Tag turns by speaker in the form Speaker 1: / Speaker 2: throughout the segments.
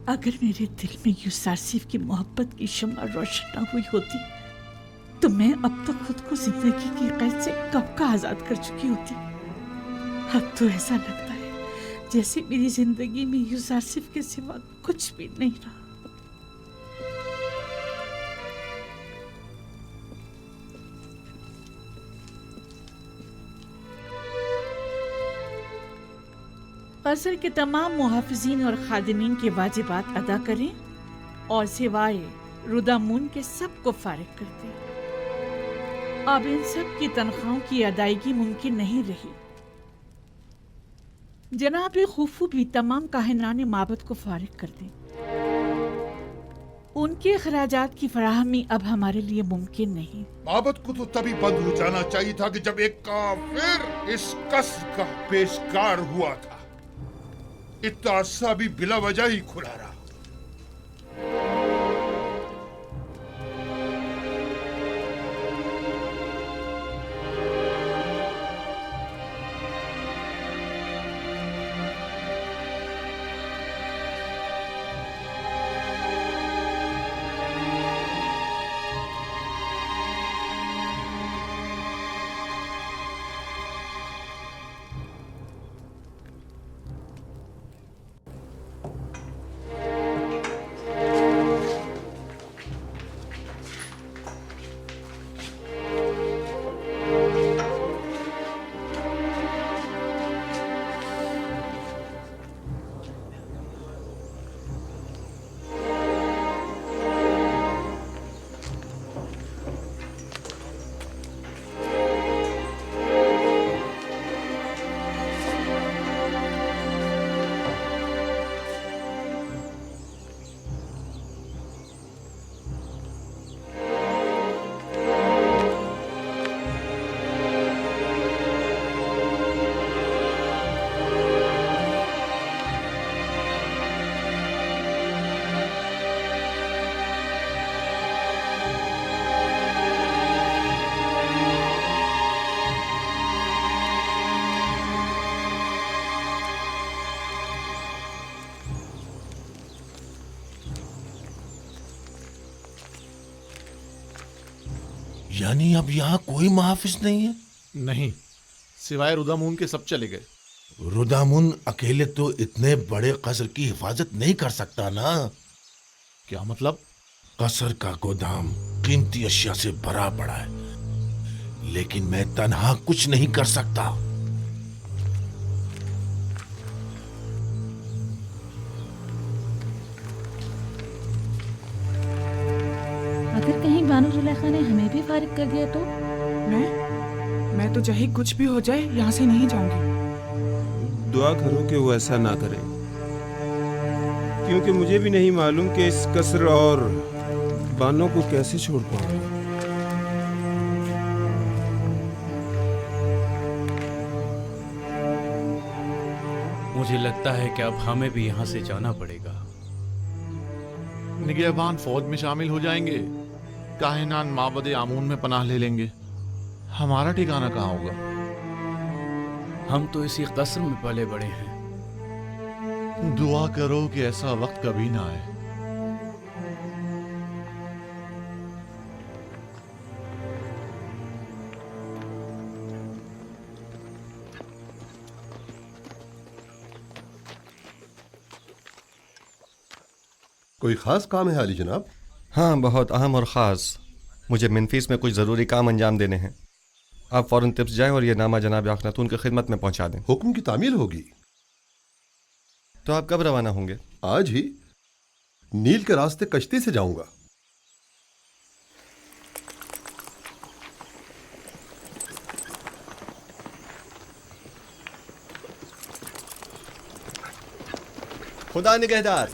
Speaker 1: اگر میرے دل میں یوسارسیف کی محبت کی شمع روشن نہ ہوئی ہوتی تو میں اب تک خود کو زندگی کی قید سے کب کا آزاد کر چکی ہوتی۔ اب تو ایسا لگتا ہے جیسے میری زندگی میں یوسارسیف کے سوا کچھ بھی نہیں رہا۔ قصر کے تمام محافظین اور خادمین کے واجبات ادا کریں اور سوائے رودامون کے سب کو فارغ کر دیں۔ اب ان سب کی تنخواہوں کی ادائیگی ممکن نہیں رہی۔ جناب خوفو بھی تمام کاہنان معبد کو فارغ کر دیں۔ ان کے اخراجات کی فراہمی اب ہمارے لیے ممکن نہیں۔
Speaker 2: معبد کو تو تبھی بند ہو جانا چاہیے تھا کہ جب ایک کافر اس قصر کا پیشکار ہوا تھا۔ اتنا عرصہ بھی بلا وجہ ہی کھلا رہا۔
Speaker 3: یعنی اب یہاں کوئی محافظ نہیں ہے؟
Speaker 4: نہیں، سوائے رودامون کے سب چلے گئے۔
Speaker 3: رودامون اکیلے تو اتنے بڑے قصر کی حفاظت نہیں کر سکتا نا۔
Speaker 4: کیا مطلب؟
Speaker 3: قصر کا گودام قیمتی اشیاء سے بھرا پڑا ہے، لیکن میں تنہا کچھ نہیں کر سکتا۔
Speaker 5: اگر کہیں بانو زلیخا نے ہمیں بھی فارغ کر دیا تو؟
Speaker 6: میں تو چاہے کچھ بھی ہو جائے یہاں سے نہیں جاؤں گی۔
Speaker 7: دعا کرو کہ وہ ایسا نہ کریں، کیونکہ مجھے بھی نہیں معلوم کہ اس قصر اور بانوں کو کیسے چھوڑ پاؤں۔
Speaker 8: مجھے لگتا ہے کہ اب ہمیں بھی یہاں سے جانا پڑے گا۔
Speaker 4: نگہبان فوج میں شامل ہو جائیں گے، کاہنان معبد آمون میں پناہ لے لیں گے، ہمارا ٹھکانہ کہاں ہوگا؟
Speaker 8: ہم تو اسی قصر میں پلے بڑے ہیں۔
Speaker 4: دعا کرو کہ ایسا وقت کبھی نہ آئے۔
Speaker 9: کوئی خاص کام ہے علی جناب؟
Speaker 10: ہاں، بہت اہم اور خاص۔ مجھے منفیس میں کچھ ضروری کام انجام دینے ہیں۔ آپ فوراً تپس جائیں اور یہ نامہ جناب اخناتون کی خدمت میں پہنچا دیں۔
Speaker 9: حکم کی تعمیل ہوگی۔
Speaker 10: تو آپ کب روانہ ہوں گے؟
Speaker 9: آج ہی نیل کے راستے کشتی سے جاؤں گا۔
Speaker 10: خدا نگہدار۔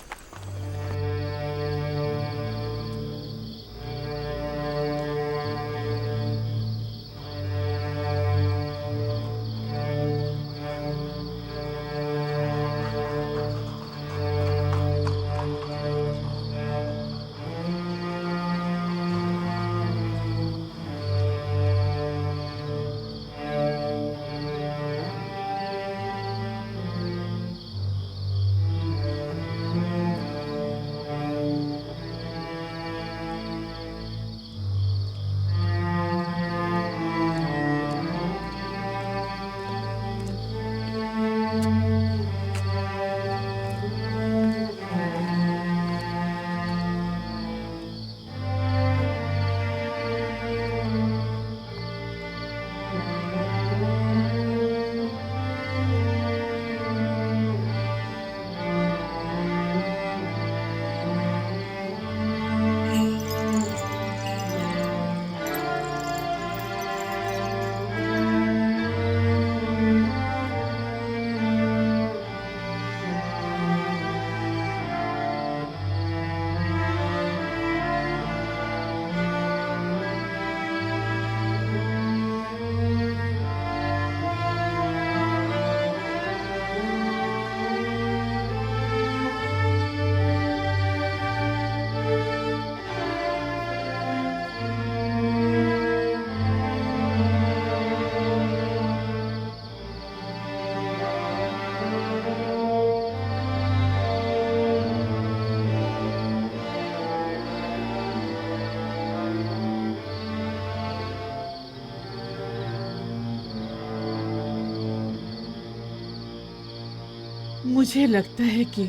Speaker 1: मुझे लगता है कि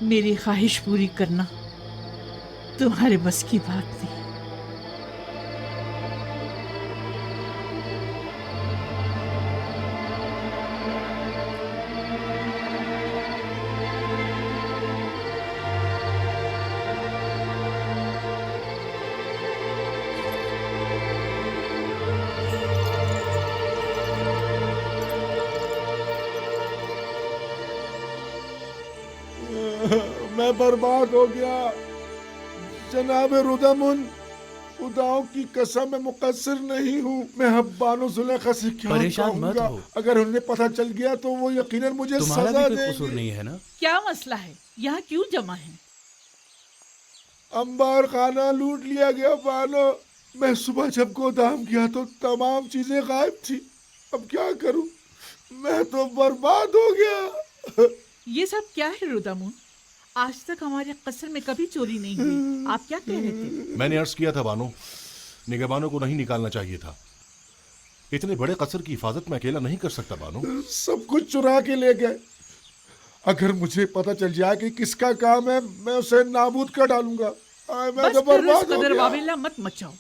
Speaker 1: मेरी ख्वाहिश पूरी करना तुम्हारे बस की बात नहीं।
Speaker 3: मैं बर्बाद हो गया जनाब रुदमुन, खुदाओं की कसम मैं मुकस्सिर नहीं हूँ। मैं अब बानो जुलेखा से क्या
Speaker 8: परेशान मत
Speaker 3: कहूँगा?
Speaker 8: हो।
Speaker 3: अगर उन्हें पता चल गया तो वो यकीनन मुझे
Speaker 8: तुम्हारा
Speaker 3: सजा
Speaker 8: भी कोई कसूर
Speaker 3: देंगे।
Speaker 8: नहीं है ना?
Speaker 1: क्या मसला है? यहाँ क्यों जमा है?
Speaker 3: अंबार खाना लूट लिया गया बानो। मैं सुबह जब गोदाम गया तो तमाम चीजें गायब थी। अब क्या करूँ? मैं तो बर्बाद हो गया।
Speaker 1: ये सब क्या है रुदामुन? आज तक हमारे कस्र में कभी चोरी नहीं हुई। आप क्या कह रहे थे?
Speaker 11: मैंने अर्ज किया था बानो, निगहबानों को नहीं निकालना चाहिए था। इतने बड़े कसर की हिफाजत में अकेला नहीं कर सकता बानो।
Speaker 3: सब कुछ चुरा के ले गए। अगर मुझे पता चल जाए कि किसका काम है, मैं उसे नाबूद कर डालूंगा। मैं
Speaker 1: बस
Speaker 3: तो
Speaker 1: फिर
Speaker 3: बर्बाद
Speaker 1: इस
Speaker 3: हो
Speaker 1: कदर
Speaker 3: गया।
Speaker 1: वावेला मत मचाओ।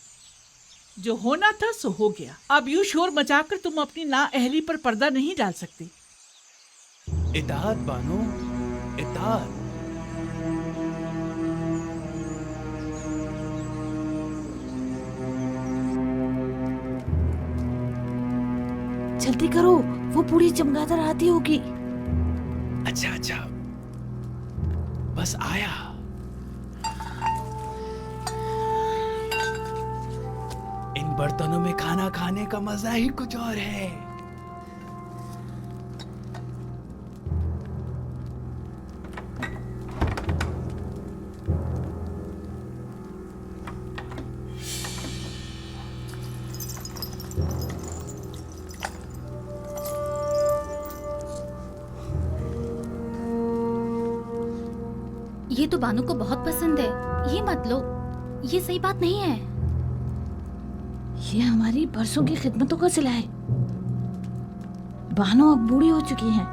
Speaker 1: जो होना था सो हो गया। अब यूं शोर मचाकर तुम अपनी नाअहली पर पर्दा नहीं डाल सकते।
Speaker 8: इताअत बानो, इताअत।
Speaker 5: जल्दी करो, वो बूढ़ी चमगादड़ आती होगी।
Speaker 8: अच्छा अच्छा, बस आया। इन बर्तनों में खाना खाने का मजा ही कुछ और है।
Speaker 12: ये तो बानो को बहुत पसंद है, ये मत लो। ये सही बात नहीं है।
Speaker 5: ये हमारी बरसों की खिदमतों का सिला है। बानो अब बूढ़ी हो चुकी हैं।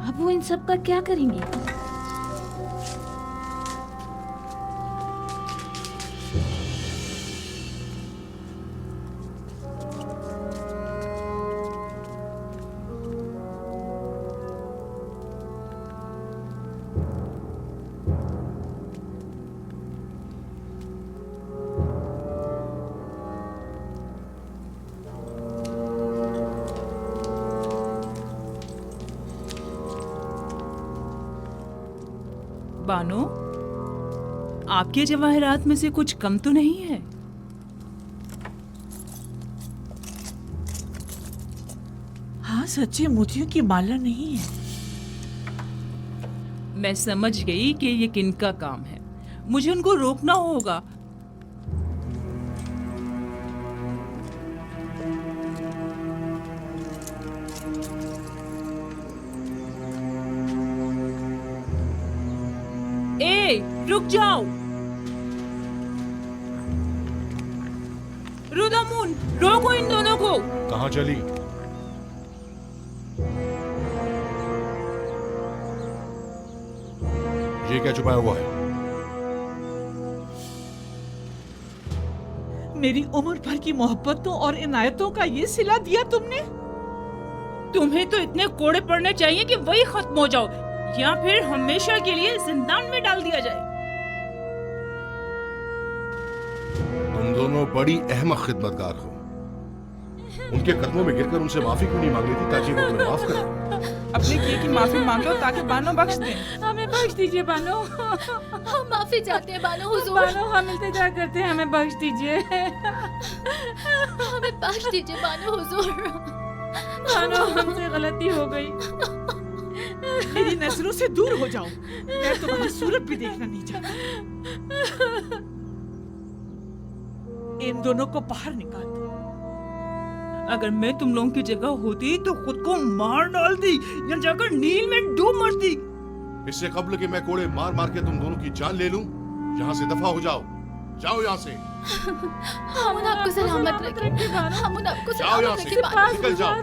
Speaker 5: अब वो इन सब का क्या करेंगी?
Speaker 6: बानो, आपके जवाहरात में से कुछ कम तो नहीं है?
Speaker 1: हाँ, सच्चे मोतियों की माला नहीं है।
Speaker 6: मैं समझ गई कि ये किनका काम है। मुझे उनको रोकना होगा। रुक जाओ रुदामुन, रोको इन दोनों को।
Speaker 11: कहाँ चली? ये क्या छुपाया हुआ है?
Speaker 1: मेरी उम्र भर की मोहब्बतों और इनायतों का ये सिला दिया तुमने।
Speaker 6: तुम्हें तो इतने कोड़े पड़ने चाहिए कि वही खत्म हो जाओ, या फिर हमेशा के लिए जिंदान में डाल दिया जाए।
Speaker 11: तुम दोनों बड़ी अहमक खिदमतगार हो। उनके कदमों में गिरकर उनसे माफी क्यों नहीं मांग रही थी ताकि वो तुम्हें माफ करें?
Speaker 6: अपने किए की माफी मांग लो ताकि बानो बख्श दे।
Speaker 5: हमें बख्श दीजिए बानो।
Speaker 12: हम माफी चाहते हैं बानो हुजूर।
Speaker 5: बानो, हम इल्तिजा करते हैं, हमें बख्श दीजिए।
Speaker 12: हमें बख्श दीजिए बानो हुजूर।
Speaker 5: बानो, हमसे गलती हो गई।
Speaker 1: मेरी नजरों से दूर हो जाओ। मैं तुम्हारी सूरत भी देखना नहीं चाहता। इन दोनों को बाहर निकाल दो।
Speaker 6: अगर मैं तुम लोगों की जगह होती तो खुद को मार डालती या जाकर नील में डूब मरती।
Speaker 11: इससे कबल कि मैं कोड़े मार मार के तुम दोनों की जान ले लूं, यहाँ से दफा हो जाओ। जाओ यहाँ से।
Speaker 12: हम आपको सलामत रखें। हम आपको
Speaker 11: जाओ यहाँ
Speaker 12: सलामत
Speaker 11: से,
Speaker 12: रखें।
Speaker 11: निकल जाओ।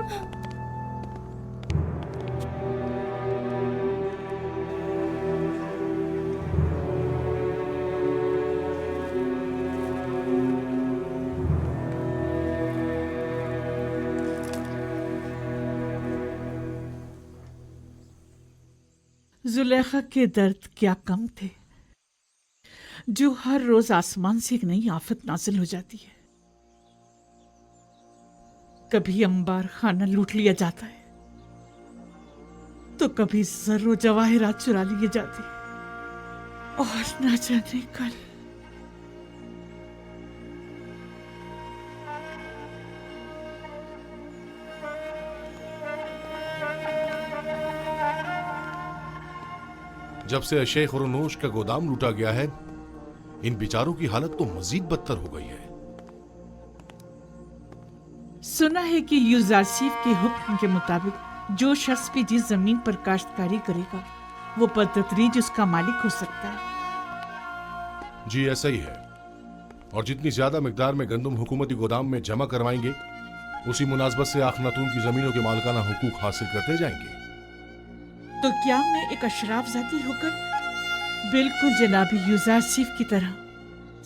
Speaker 1: जुलेखा के दर्द क्या कम थे जो हर रोज आसमान से एक नई आफत नाजिल हो जाती है। कभी अंबार खाना लूट लिया जाता है तो कभी जर्रो जवाहिरात चुरा लिए जाते हैं और ना जाने कल।
Speaker 11: जब से शेख रुनोश का गोदाम लूटा गया है, इन बेचारों की हालत तो मजीद बदतर हो गई है।
Speaker 1: सुना है कि यूजारसीफ के हुक्म के मुताबिक जो शख्स भी जिस जमीन पर काश्तकारी करेगा वो बदतदरीज उसका मालिक हो सकता है।
Speaker 11: जी ऐसा ही है, और जितनी ज्यादा मिकदार में गंदम हुकूमती गोदाम में जमा करवाएंगे उसी मुनासबत से आखनातून की जमीनों के मालिकाना हुकूक हासिल करते जाएंगे।
Speaker 1: तो क्या मैं एक अशराफ जाती होकर बिल्कुल जनाबी यूजारसीफ की तरह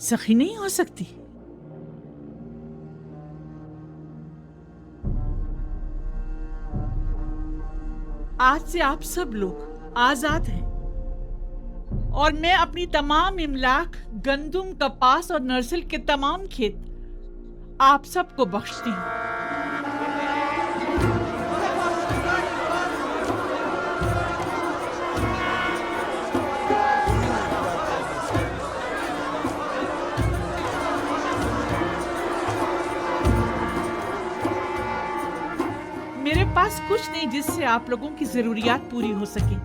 Speaker 1: सखी नहीं हो सकती? आज से आप सब लोग आजाद हैं और मैं अपनी तमाम इमलाक, गंदुम, कपास और नर्सल के तमाम खेत आप सबको बख्शती हूँ। मेरे पास कुछ नहीं जिससे आप लोगों की जरूरियात पूरी हो सके।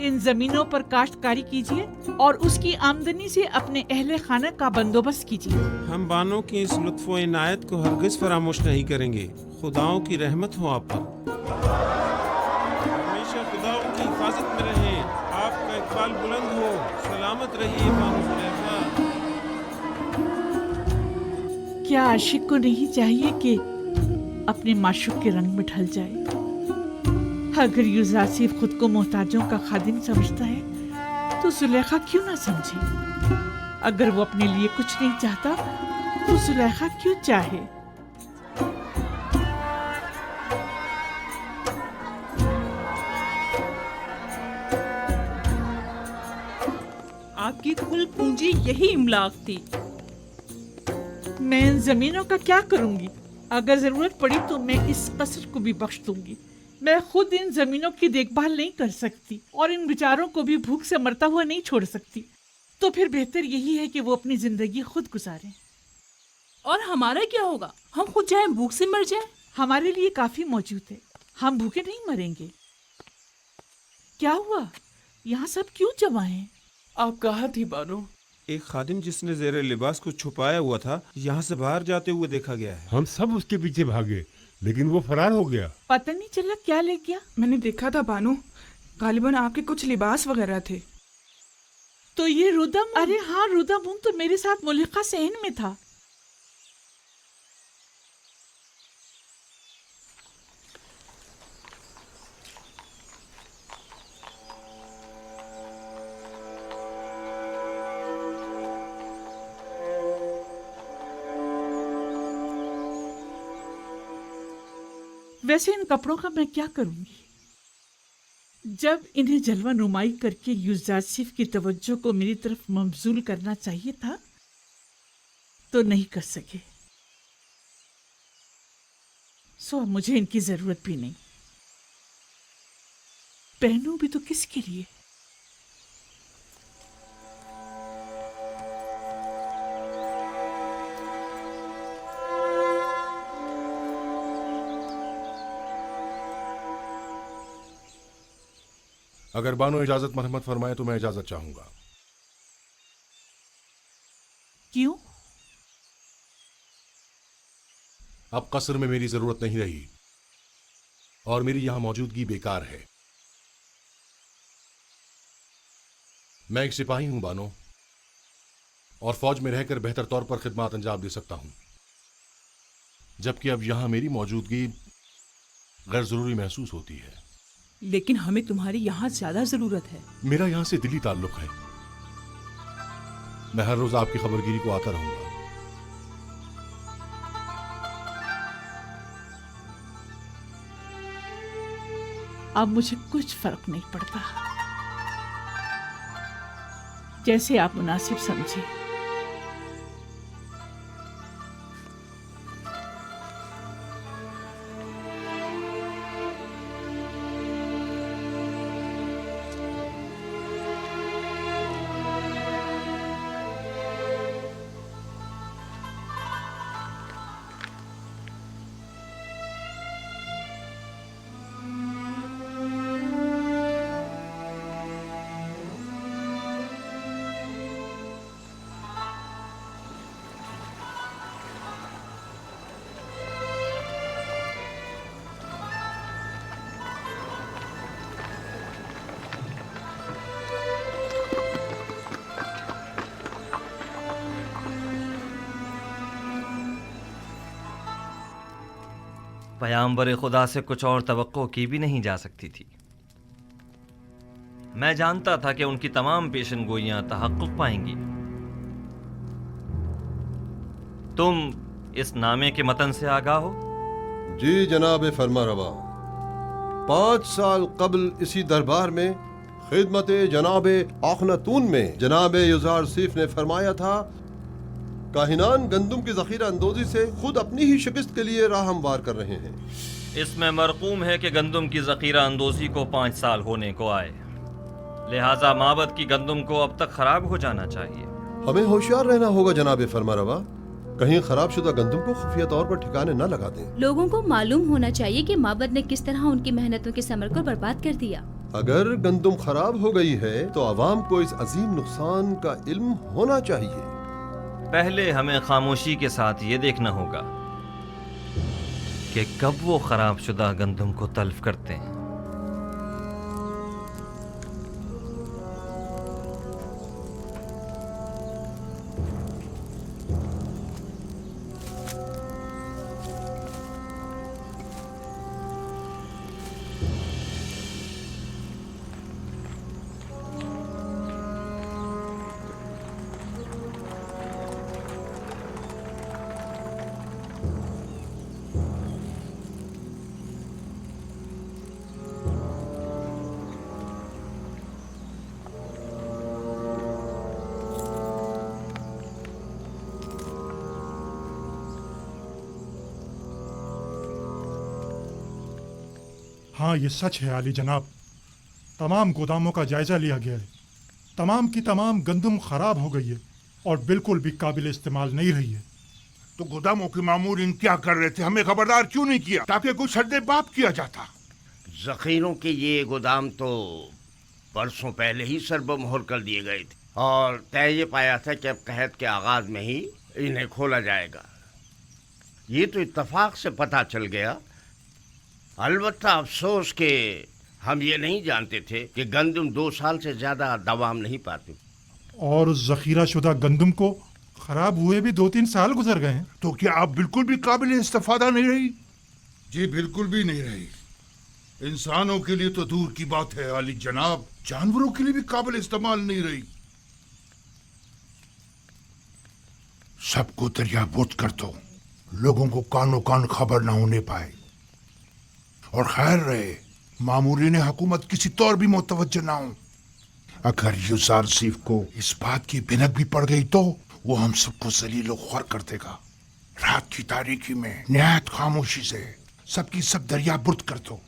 Speaker 1: इन जमीनों पर काश्तकारी कीजिए और उसकी आमदनी से अपने अहले खाना का बंदोबस्त कीजिए।
Speaker 7: हम बानों की इस लुत्फ़ो इनायत को हरगिज फरामोश नहीं करेंगे। खुदाओं की रहमत हो आप पर। हमेशा खुदाओं की हिफाजत में रहें। आपका इकबाल बुलंद हो। सलामत रहिए बानो जुलेखा।
Speaker 1: क्या आशिक को नहीं चाहिए कि अपने माशूक के रंग में ढल जाए? अगर यूजारसीफ खुद को मोहताजों का खादिम समझता है तो जुलेखा क्यों ना समझे? अगर वो अपने लिए कुछ नहीं चाहता तो जुलेखा क्यों चाहे?
Speaker 6: आपकी कुल पूंजी यही इमलाक थी।
Speaker 1: मैं इन जमीनों का क्या करूंगी? अगर जरूरत पड़ी तो मैं इस कसर को भी बख्श दूंगी। मैं खुद इन जमीनों की देखभाल नहीं कर सकती और इन बेचारों को भी भूख से मरता हुआ नहीं छोड़ सकती। तो फिर बेहतर यही है कि वो अपनी जिंदगी खुद गुजारें।
Speaker 6: और हमारा क्या होगा? हम खुद चाहे भूख से मर जाएं?
Speaker 1: हमारे लिए काफी मौजूद है, हम भूखे नहीं मरेंगे। क्या हुआ? यहाँ सब क्यों जमा हैं?
Speaker 8: आप कहाँ थी बानो?
Speaker 7: एक खादिम जिसने ज़ेरे लिबास को छुपाया हुआ था यहाँ से बाहर जाते हुए देखा गया है।
Speaker 3: हम सब उसके पीछे भागे लेकिन वो फरार हो गया।
Speaker 1: पता नहीं चला क्या ले गया।
Speaker 13: मैंने देखा था बानो, गालिबन आपके कुछ लिबास वगैरह थे।
Speaker 1: तो ये रुदम? अरे हाँ, रुदम तो मेरे साथ मुलिका सहन में था। वैसे इन कपड़ों का मैं क्या करूंगी? जब इन्हें जलवा नुमाई करके यूजारसीफ की तवज्जो को मेरी तरफ मबजूल करना चाहिए था तो नहीं कर सके। सो अब मुझे इनकी जरूरत भी नहीं। पहनूं भी तो किसके लिए?
Speaker 11: अगर बानो इजाजत मरहमत फरमाए तो मैं इजाजत चाहूंगा।
Speaker 1: क्यों?
Speaker 11: अब कसर में मेरी जरूरत नहीं रही और मेरी यहां मौजूदगी बेकार है। मैं एक सिपाही हूं बानो, और फौज में रहकर बेहतर तौर पर खिदमत अंजाम दे सकता हूं, जबकि अब यहां मेरी मौजूदगी गैर जरूरी महसूस होती है।
Speaker 6: लेकिन हमें तुम्हारी यहाँ ज्यादा जरूरत है।
Speaker 11: मेरा यहाँ से दिली ताल्लुक है। मैं हर रोज आपकी खबरगिरी को आता रहूंगा।
Speaker 1: अब मुझे कुछ फर्क नहीं पड़ता। जैसे आप मुनासिब समझे।
Speaker 14: पैगंबर खुदा से कुछ और तवक्को की भी नहीं जा सकती थी। मैं जानता था कि उनकी तमाम पेशनगोइयां तहक्कुक पाएंगी। तुम इस नामे के मतन से आगाह हो?
Speaker 9: जी जनाब फरमारवा, 5 साल कबल इसी दरबार में खिदमत जनाब आखनातून में जनाब युजार सीफ ने फरमाया था, काहिनान गंदम की ज़ख़ीरा अंदोज़ी से खुद अपनी ही शिकस्त के लिए राह हमवार कर रहे हैं।
Speaker 14: इसमें मरकूम है कि गंदम की ज़ख़ीरा अंदोज़ी को 5 साल होने को आए, लिहाजा माबद की गंदम को अब तक खराब हो जाना चाहिए।
Speaker 9: हमें होशियार रहना होगा जनाब फरमारवा, कहीं खराब शुदा गंदम को खुफिया तौर पर ठिकाने न लगा दें।
Speaker 5: लोगों को मालूम होना चाहिए कि माबद ने किस तरह उनकी मेहनतों के समर को बर्बाद कर दिया।
Speaker 9: अगर गंदम खराब हो गई है तो आवाम को इस अजीम नुकसान का इल्म होना चाहिए।
Speaker 14: पहले हमें खामोशी के साथ ये देखना होगा कि कब वो खराब शुदा गंदम को तल्फ करते हैं।
Speaker 15: हाँ, ये सच है आली जनाब। तमाम गोदामों का जायजा लिया गया है। तमाम की तमाम गंदम खराब हो गई है और बिल्कुल भी काबिल इस्तेमाल नहीं रही है।
Speaker 2: तो गोदामों के मामूरीन क्या कर रहे थे? हमें खबरदार क्यों नहीं किया ताकि कुछ सद्दे बाप किया जाता?
Speaker 16: जखीरों के ये गोदाम तो परसों पहले ही सरबमोहर कर दिए गए थे और तय ये पाया था कि अब कहत के आगाज में ही इन्हें खोला जाएगा। ये तो इत्तफाक से पता चल गया। अलबत्ता अफसोस के हम ये नहीं जानते थे कि गंदम 2 साल से ज्यादा दवाम नहीं पाती।
Speaker 15: और जखीरा शुदा गंदम को खराब हुए भी 2-3 साल गुजर गए हैं।
Speaker 2: तो क्या आप बिल्कुल भी काबिल इस्तेफादा नहीं रही? जी बिल्कुल भी नहीं रही। इंसानों के लिए तो दूर की बात है आली जनाब, जानवरों के लिए भी काबिल इस्तेमाल नहीं रही। सबको दरियाबुर्द कर दो, लोगों को कानो कान खबर ना होने पाए। और खैर रहे मामूरीन हुकूमत किसी तौर भी मुतवज्जह ना हो। अगर युजार सीफ को इस बात की भिनक भी पड़ गई तो वो हम सबको जलील ख्वार कर देगा। रात की तारीकी में निहायत खामोशी से सबकी सब दरियाबुर्द कर दो।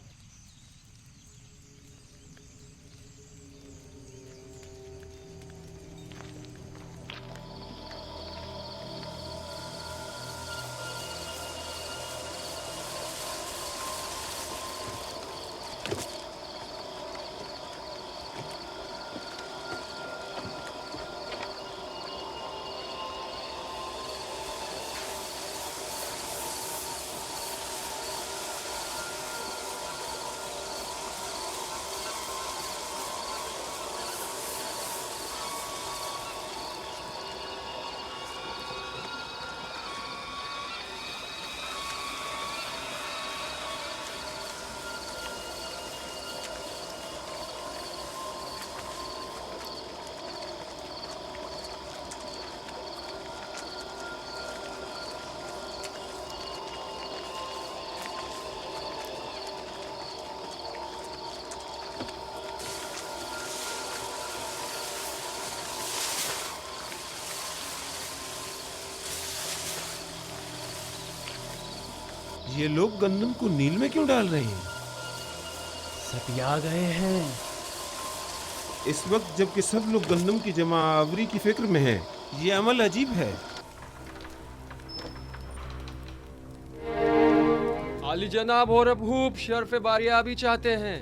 Speaker 7: ये लोग गंदम को नील में क्यों डाल रहे हैं?
Speaker 8: सब आ गए हैं।
Speaker 7: इस वक्त जबकि सब लोग गंदम की जमा आवरी की फिक्र में हैं, ये अमल अजीब है।
Speaker 17: आली जनाब और अबूब शर्फ बारियाबी चाहते हैं।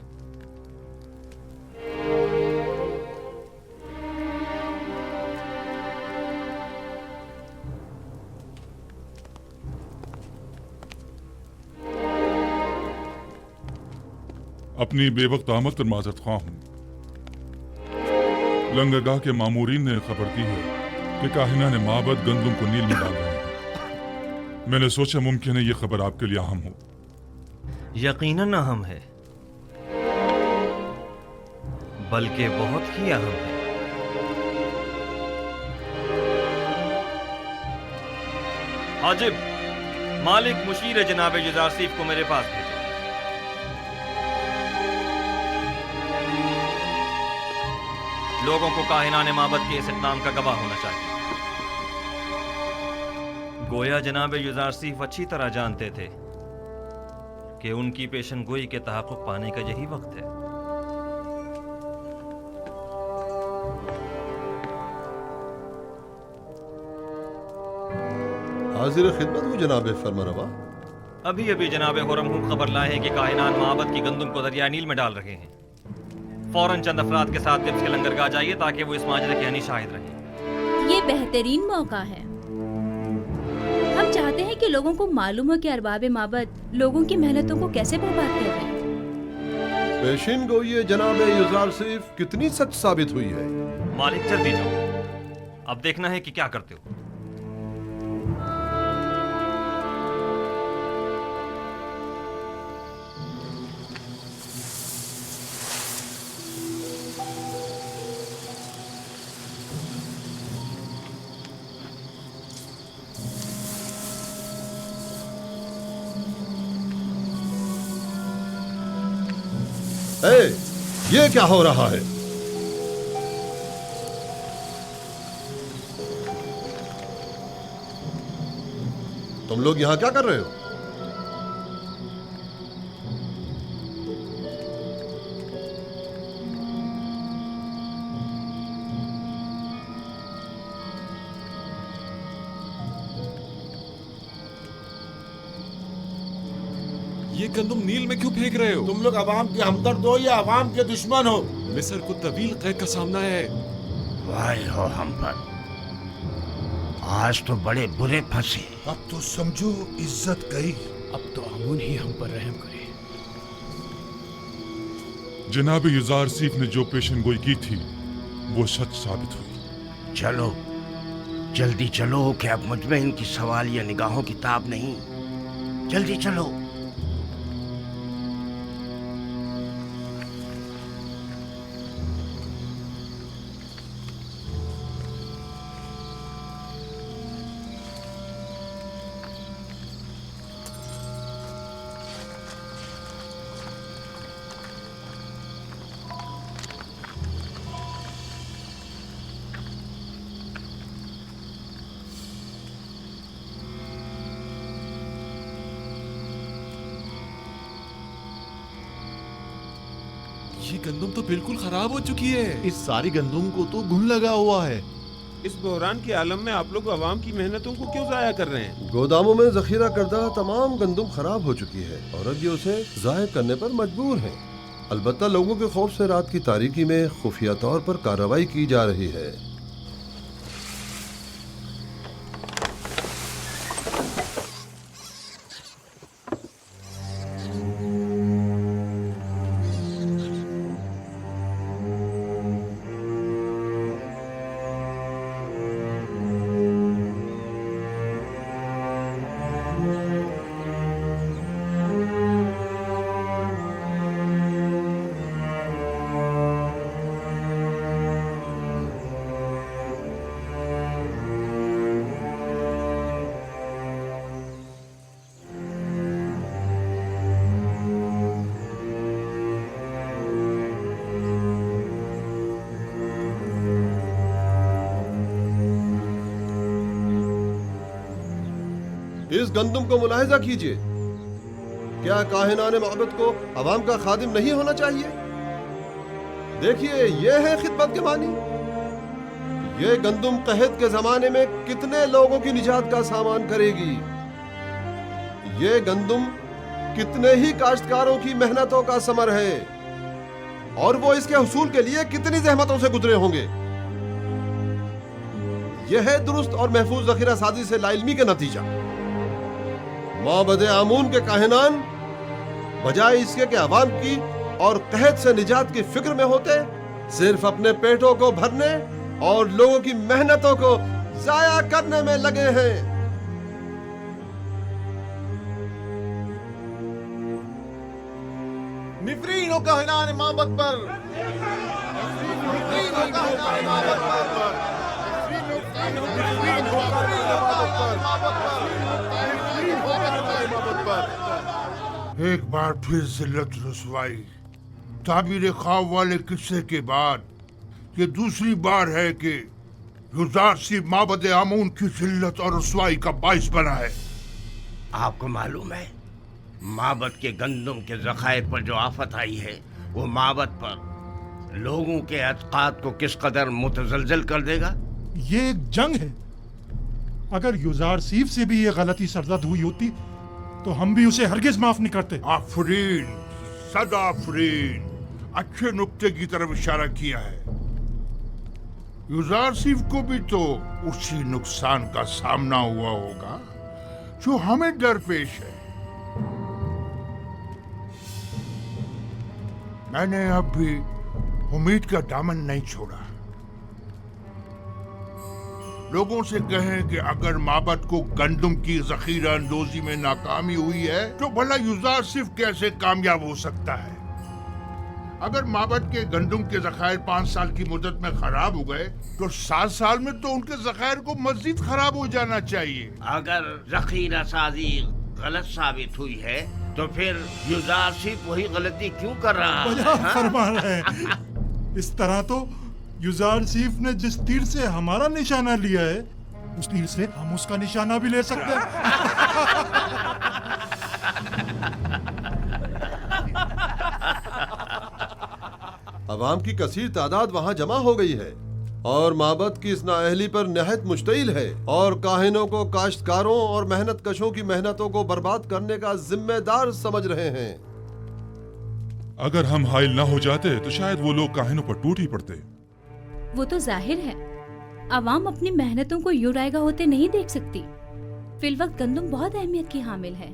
Speaker 18: अपनी बेवक्त आमद पर माजरत ख्वाह हूँ। लंगरगाह के मामूरीन ने खबर दी है कि काहिना ने माबद गंदम को नील में डाल रहे हैं। मैंने सोचा मुमकिन है ये खबर आपके लिए अहम हो।
Speaker 14: यकीनन अहम है, बल्कि बहुत ही अहम है। हाजिब, मालिक मुशीर जनाब युजारसीफ को मेरे पास भेजो। लोगों को काहिनाने माबद के इस इक़दाम का गवाह होना चाहिए। गोया जनाब युजारसीफ अच्छी तरह जानते थे कि उनकी पेशन गोई के तहक़्क़ुक़ पाने का यही वक्त है।
Speaker 9: हाजिर खिदमत हूँ जनाब फरमारवा।
Speaker 14: अभी अभी जनाब हुरम खबर लाए हैं कि काहिनान माबद की गंदम को दरिया नील में डाल रहे हैं। फौरन चंद अफराद के साथ तिब्स के लंगरगाह जाइए ताकि वो इस माजरे के यानी शाहिद रहें।
Speaker 5: ये बेहतरीन मौका है। हम चाहते हैं कि लोगों को मालूम हो कि अरबाब माबद लोगों की मेहनतों को कैसे बर्बाद कर रहे हैं।
Speaker 9: पेशिन गोई जनाब युजारसीफ कितनी सच साबित हुई है।
Speaker 14: मालिक जल्दी जाओ, अब देखना है कि क्या करते हो।
Speaker 9: ये क्या हो रहा है? तुम लोग यहां क्या कर रहे हो?
Speaker 19: ये गंदम नील में क्यों फेंक रहे हो?
Speaker 3: तुम लोग अवाम के हमदर्द हो या अवाम के दुश्मन हो?
Speaker 19: मिस्र को तवील कैद का सामना है।
Speaker 16: वाह हो हम पर, आज तो बड़े बुरे फंसे।
Speaker 2: अब तो समझो इज्जत गई।
Speaker 8: अब तो अमून ही हम पर रहम करे।
Speaker 18: जनाब युजारसीफ ने जो पेशन गोई की थी वो सच साबित हुई।
Speaker 16: चलो जल्दी चलो कि अब मुझ में इनकी सवाल या निगाहों की ताब नहीं। जल्दी चलो।
Speaker 19: ये गंदम तो बिल्कुल खराब हो चुकी है। इस सारी गंदम को तो घुन लगा हुआ है।
Speaker 7: इस बहरान के आलम में आप लोग अवाम की मेहनतों को क्यों जाया कर रहे हैं?
Speaker 9: गोदामों में जखीरा करदा तमाम गंदम खराब हो चुकी है और अब ये उसे जाहिर करने पर मजबूर हैं। अलबत्ता लोगों के खौफ से रात की तारीकी में खुफिया तौर पर कार्रवाई की जा रही है। इस गंदम को मुलाहिजा कीजिए। کیا کاہنان معبد کو عوام کا خادم نہیں ہونا چاہیے؟ دیکھیے یہ ہے خدمت کے معنی. یہ گندم قحط کے زمانے میں کتنے لوگوں کی نجات کا سامان کرے گی. یہ گندم کتنے ہی کاشتکاروں کی محنتوں کا ثمر ہے اور وہ اس کے حصول کے لیے کتنی زحمتوں سے گزرے ہوں گے. یہ ہے درست اور محفوظ ذخیرہ سازی سے لا علمی کا نتیجہ. معبد آمون کے کاہنان بجائے اس کے کہ عوام کی اور قحط سے نجات کی فکر میں ہوتے، صرف اپنے پیٹوں کو بھرنے اور لوگوں کی محنتوں کو ضائع کرنے میں لگے ہیں.
Speaker 19: نفرین و کاہنان معبد پر،
Speaker 2: ایک بار پھر ذلت رسوائی. تعبیر خواب والے قصے کے بعد یہ دوسری بار ہے کہ یوزارسیف معبد آمون کی ذلت اور رسوائی کا باعث بنا ہے.
Speaker 16: آپ کو معلوم ہے معبد کے گندم کے ذخائر پر جو آفت آئی ہے وہ معبد پر لوگوں کے اعتقاد کو کس قدر متزلزل کر دے گا؟
Speaker 15: یہ ایک جنگ ہے. اگر یوزارسیف سے بھی یہ غلطی سرزد ہوئی ہوتی تو ہم بھی اسے ہرگز معاف نہیں کرتے.
Speaker 2: آفرین، صد آفرین، اچھے نقطے کی طرف اشارہ کیا ہے. یوزارسیف کو بھی تو اسی نقصان کا سامنا ہوا ہوگا جو ہمیں درپیش ہے. میں نے اب بھی امید کا دامن نہیں چھوڑا. لوگوں سے کہیں کہ اگر معبد کو گندم کی ذخیرہ اندوزی میں ناکامی ہوئی ہے تو بھلا یوزارسیف کیسے کامیاب ہو سکتا ہے؟ اگر معبد کے گندم کے ذخائر 5 سال کی مدت میں خراب ہو گئے تو 7 سال میں تو ان کے ذخائر کو مزید خراب ہو جانا چاہیے.
Speaker 16: اگر ذخیرہ سازی غلط ثابت ہوئی ہے تو پھر یوزارسیف وہی غلطی کیوں کر رہا ہے؟
Speaker 15: فرما رہے ہیں. اس طرح تو یوزارسیف نے جس تیر سے ہمارا نشانہ لیا ہے اس تیر سے ہم اس کا نشانہ بھی لے سکتے ہیں.
Speaker 9: عوام کی کثیر تعداد وہاں جمع ہو گئی ہے اور معبد کی اس نااہلی پر نہایت مشتعل ہے اور کاہنوں کو کاشتکاروں اور محنت کشوں کی محنتوں کو برباد کرنے کا ذمہ دار سمجھ رہے ہیں.
Speaker 18: اگر ہم حائل نہ ہو جاتے تو شاید وہ لوگ کاہنوں پر ٹوٹ ہی پڑتے.
Speaker 5: وہ تو ظاہر ہے عوام اپنی محنتوں کو یوں رائگاں ہوتے نہیں دیکھ سکتی. فی الوقت گندم بہت اہمیت کی حامل ہے.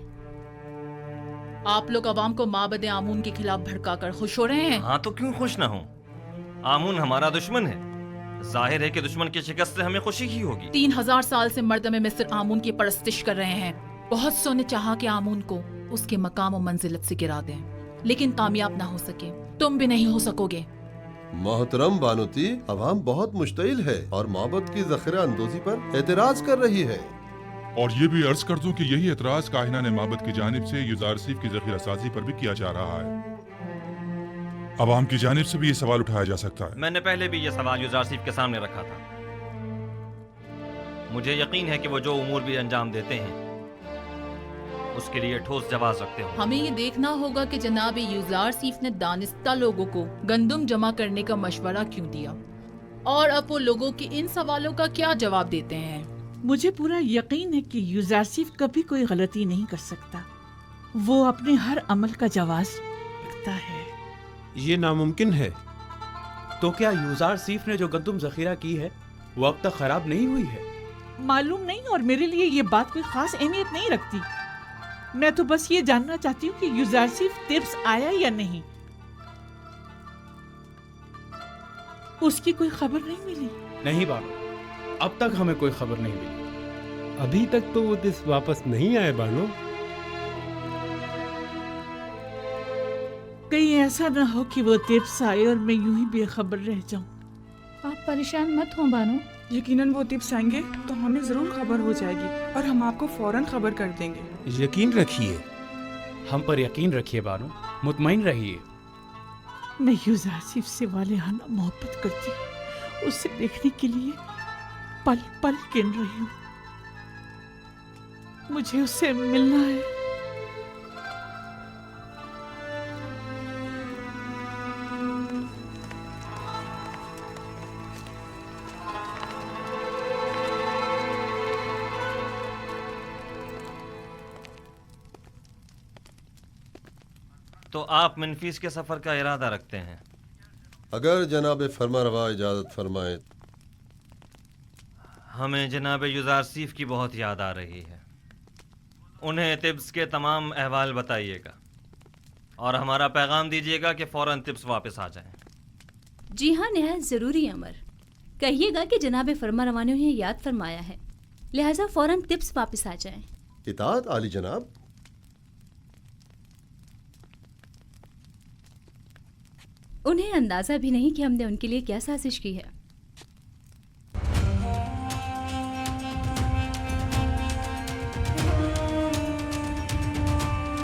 Speaker 6: آپ لوگ عوام کو معبد آمون کے خلاف بھڑکا کر خوش ہو رہے ہیں.
Speaker 14: ہاں تو کیوں خوش نہ ہوں؟ آمون ہمارا دشمن ہے. ظاہر ہے کہ دشمن کی شکست سے ہمیں خوشی ہی ہوگی.
Speaker 6: 3000 سال سے مردم مصر آمون کی پرستش کر رہے ہیں. بہت سو نے چاہا کہ آمون کو اس کے مقام و منزلت سے گرا دیں لیکن کامیاب نہ ہو سکے. تم بھی نہیں ہو سکو گے.
Speaker 9: محترم بانوتی، عوام بہت مشتعل ہے اور معبد کی ذخیرہ اندوزی پر اعتراض کر رہی ہے.
Speaker 18: اور یہ بھی عرض کر دوں کہ یہی اعتراض کاہنان معبد کی جانب سے یوزارسیف کی ذخیرہ سازی پر بھی کیا جا رہا ہے. عوام کی جانب سے بھی یہ سوال اٹھایا جا سکتا ہے.
Speaker 14: میں نے پہلے بھی یہ سوال یوزارسیف کے سامنے رکھا تھا. مجھے یقین ہے کہ وہ جو امور بھی انجام دیتے ہیں اس کے لیے ٹھوس جواز رکھتے ہوں.
Speaker 6: ہمیں یہ دیکھنا ہوگا کہ جناب یوزارسیف نے دانستہ لوگوں کو گندم جمع کرنے کا مشورہ کیوں دیا اور اب وہ لوگوں کے ان سوالوں کا کیا جواب دیتے ہیں.
Speaker 1: مجھے پورا یقین ہے کہ یوزارسیف کبھی کوئی غلطی نہیں کر سکتا. وہ اپنے ہر عمل کا جواز رکھتا ہے.
Speaker 7: یہ ناممکن ہے.
Speaker 8: تو کیا یوزارسیف نے جو گندم ذخیرہ کی ہے وہ اب تک خراب نہیں ہوئی ہے؟
Speaker 1: معلوم نہیں اور میرے لیے یہ بات کوئی خاص اہمیت نہیں رکھتی. میں تو بس یہ جاننا چاہتی ہوں کہ یوزارسیف طبس آیا یا نہیں. اس کی کوئی خبر نہیں ملی.
Speaker 8: نہیں بانو، اب تک ہمیں کوئی خبر نہیں ملی.
Speaker 20: ابھی تک تو وہ طبس واپس نہیں آئے بانو.
Speaker 1: کہیں ایسا نہ ہو کہ وہ طبس آئے اور میں یوں ہی بے خبر رہ جاؤں.
Speaker 12: آپ پریشان مت ہوں بانو.
Speaker 13: یقیناً وہ طبس آئیں گے تو ہمیں ضرور خبر ہو جائے گی اور ہم آپ کو فوراً خبر کر دیں گے.
Speaker 7: یقین رکھیے.
Speaker 8: ہم پر یقین رکھیے بانو، مطمئن رہیے.
Speaker 1: میں یوزارسیف سے والہانہ محبت کرتی ہوں. اسے دیکھنے کے لیے پل پل گن رہی ہوں. مجھے اس سے ملنا ہے.
Speaker 14: तो आप मनफीस के सफ़र का इरादा रखते हैं?
Speaker 9: अगर जनाब फरमा रवा इजाज़त फरमाए।
Speaker 14: हमें जनाब युजारसीफ की बहुत याद आ रही है। उन्हें तिब्स के तमाम अहवाल बताइएगा और हमारा पैगाम दीजिएगा कि फ़ौरन तिब्स वापस आ जाएं।
Speaker 5: जी हाँ, नहायत ज़रूरी अमर। कहिएगा कि जनाब फरमारवा ने उन्हें याद फरमाया है, लिहाजा फ़ौरन तिब्स वापस आ जाएं।
Speaker 9: इताअत आली जनाब।
Speaker 5: उन्हें अंदाज़ा भी नहीं कि हमने उनके लिए क्या साजिश की है।